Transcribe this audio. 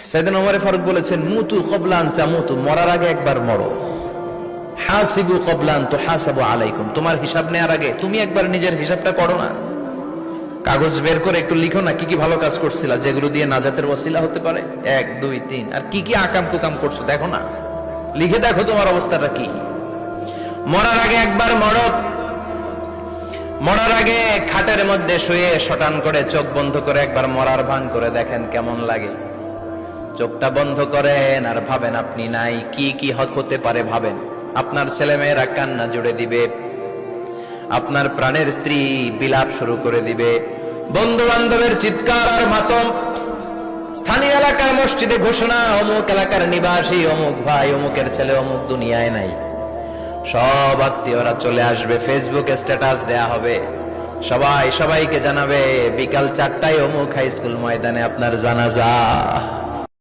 সাইয়েদনা ওমর ফারুক বলেছেন, মুতু ক্বাবলা আন তামুতু, মরার আগে একবার মরো। হাসিবু ক্বাবলা আন তুহাসাবু আলাইকুম, তোমার হিসাব নেওয়ার আগে তুমি একবার নিজের হিসাবটা করো না। কাগজ বের করে একটু লিখো না কি কি ভালো কাজ করছিলা, যেগুলো দিয়ে নাজাতের ওসিলা হতে পারে। 1 2 3, আর কি কি আকাম কুকাম করছো দেখো না, লিখে দেখো তোমার অবস্থাটা কি। মরার আগে একবার মরো। মরার আগে খাটের মধ্যে শুয়ে শটান করে চোখ বন্ধ করে একবার মরার ভান করে দেখেন কেমন লাগে। চোখটা বন্ধ করেন আর ভাবেন আপনি নাই, কি কি হতে পারে ভাবেন। আপনার ছেলে মেয়েরা কান্না জুড়ে দিবে, আপনার প্রাণের স্ত্রী বিলাপ শুরু করে দিবে, বন্ধু বান্ধবের চিৎকার আর মাতম, স্থানীয় এলাকার মসজিদে ঘোষণা, অমুক এলাকার নিবাসী অমুক ভাই অমুকের ছেলে অমুক দুনিয়ায় নাই। সব আত্মীয়রা চলে আসবে, ফেসবুকে স্ট্যাটাস দেয়া হবে, সবাই সবাইকে জানাবে বিকাল 4টায় অমুক হাই স্কুল ময়দানে আপনার জানাজা।